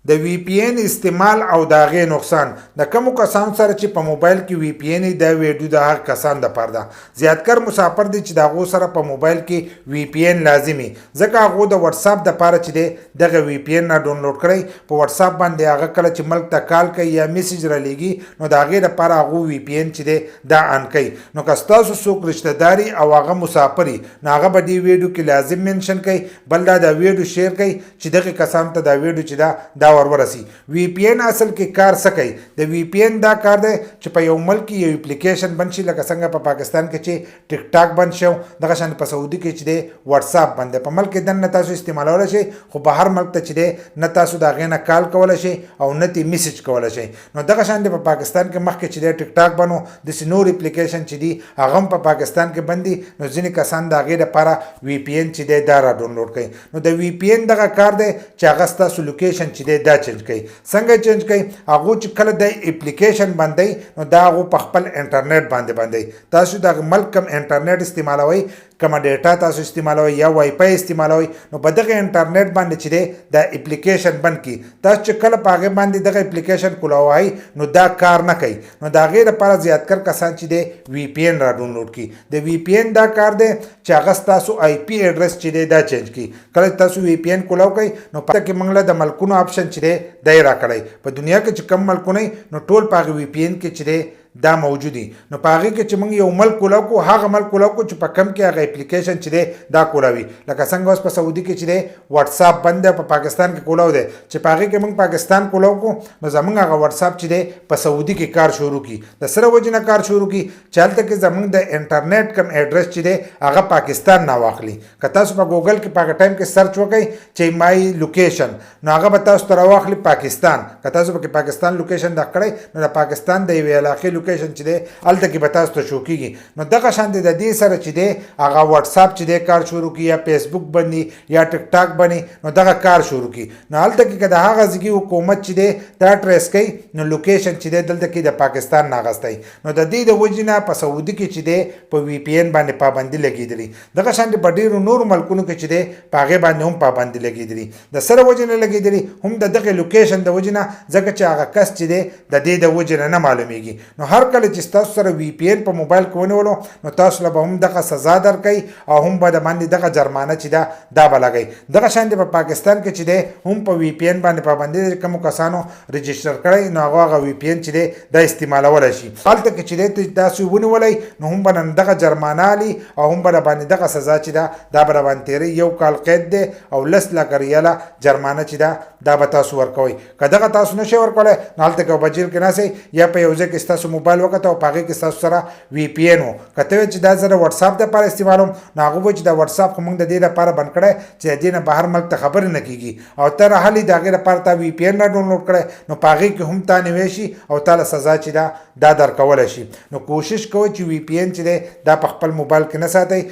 د وی پی ان استعمال او د هغې نقصان د کومو کسانو سره چې په موبایل کې وی پی ان دا ویډیو د هغه کسان دپاره ده. زیاتکر مسافر دي چې د هغو سره په موبایل کې وی پی ان لازمي، ځکه هغو د واتساپ دپاره چې دی دغه وی پی ان نه ډاونلوډ کړئ. په واتساپ باندې هغه کله چې ملک ته کال کوي یا میسج رالیږي نو د هغې دپاره هغو وی پی ان چې دی دا آن کوي. نو که ستاسو څوک رشته داري او هغه مسافر نو هغه به دې ویډیو کې لازم منشن کوي، بل دا د ویډیو شیر کوي چې دغه کسانو ته دا ویډیو چې دا ورسي. وی پی ان اصل کې کار څه کوي؟ د وی پی ان دا کار دی چې په یو ملک کې یو اپلیکیشن بند شي، لکه څنګه په پاکستان کې چې ټیک ټاک بند شو، دغه شان په سعودي کې چې دی واتساپ بند دی. په ملک کې دننه تاسو استعمالولی شئ، خو بهر ملک ته چې دی نه تاسو د هغې نه کال کولی شئ او نه ترې میسج کولی شئ. نو دغه شان دی په پاکستان کې مخکې چې دی ټیک ټاک بند و، داسې نور اپلیکیشن چې دي هغه هم په پاکستان کې بند دي. نو ځینې کسان د هغې دپاره وی پی ان چې دی دا را ډاونلوډ کوي. نو د وی پی ان دغه کار دی چې هغه ستاسو لوکیشن چې دی دا چینج کوي. څنګه چینج کوي؟ هغه چې کله د اپلیکیشن باندې نو دا هغه په خپل انټرنیټ باندې تاسو د ملک کم انټرنیټ استعمالوي، کومه ډیټا تاسو استعمالوي یا وای فای استعمالوي، نو په دغه انټرنیټ باندې چې دی د اپلیکیشن بند کی تاسو چې کله په هغې باندې دغه اپلیکیشن کولاوئ نو دا کار نه کوي. نو د هغې لپاره زیاتکر کسان چې دی وی پی ان را ډاونلوډ کړي. د وی پی ان دا کار دی چې هغه ستاسو آی پی ایډرس چې دی دا چینج کړي. کله چې تاسو وی پی ان کولاو کوئ نو پته کې موږ له د ملکونو آپشن چې دی دی راکړی. په دنیا کې چې کم ملکونه نو ټول په هغه وی پی ان کې چې دی دا موجودي. نو په هغې کې چې موږ یو ملک کولاو کو، هغه ملک کولاو کو چې په کم کې هغه اپلیکیشن چې دی دا کولاوي. لکه څنګه اوس په سعودي کې چې دی واتساپ بند دی، په پاکستان کې کولاو دی. چې په هغې کې موږ پاکستان کولاو کو نو زموږ هغه واتساپ چې دی په سعودي کې کار شروع کړي. د سره وجې نه کار شروع کړي چې هلته کې زموږ د انټرنیټ کم ایډرس چې دی هغه پاکستان نه واخلي. که تاسو په ګوګل کې په هغه ټایم کې سرچ وکئ چې مای لوکیشن نو هغه به تاسو ته راواخلي پاکستان. که تاسو پکې پاکستان لوکیشن دغه کړئ نو د پاکستان د یوې علاقې لوکیشن چې دی هلته کې به تاسو ته شو کېږي. نو دغه شان د دې سره چې دی هغه واتساپ چې دی کار شروع کړي، یا فیسبوک باندې یا ټیک ټاک باندې نو دغه کار شروع کړي. نو هلته کې که د هغه ځګي حکومت چې دی دا ټریس کوي نو لوکیشن چې دی دلته کې د پاکستان نه اخیستی. نو د دې د وجې نه په سعودي کې چې دی په وی پی ان باندې پابندي لګېدلي. دغه شان په ډېرو نورو ملکونو کې چې دی په هغې باندې هم پابندي لګېدلي. د سره وجې نه لګېدلي هم د دغې لوکیشن د وجې نه، ځکه چې هغه کس چې دی د دې د وجې نه معلومیږي. نو هر کله چې ستاسو سره وی پی ان په موبایل کې ونیولو نو تاسو له به هم دغه سزا درکوي او هم به د باندې دغه جرمانه چې ده دا به لګوي. دغه شان په پاکستان کې چې دی هم په وی پی ان باندې پابندي ده. کومو کسانو رجسټر کړی نو هغه وی پی ان چې دی دا استعمالولی شي. هلته کې چې دی تاسو ونیولی نو هم به نن دغه جرمانه علي او هم به د باندې دغه سزا چې ده دا به راباندې تېروي. 1 کال قید دی او 10 لکه ریاله جرمانه چې ده دا به تاسو ورکوئ. که دغه تاسو نشئ ورکولی نو هلته که په جیل کې ناستئ یا په یو ځای کې ستاسو موبایل وکته او په هغې کې ستاسو سره وی پی ان و. که ته وایې چې دا زه د واتساپ دپاره استعمالوم نو هغه وایي چې دا واتساپ خو موږ د دې دپاره بند کړی چې د دې نه بهر ملک ته خبرې نه کېږي او ته راهلي د هغې دپاره تا وی پی ان را ډاونلوډ کړی نو په هغې کې هم تا نیوی شي او تا له سزا چې ده دا درکولی شي. نو کوشش کوئ چې وی پی ان چې دی دا په خپل موبایل کې نه ساتئ.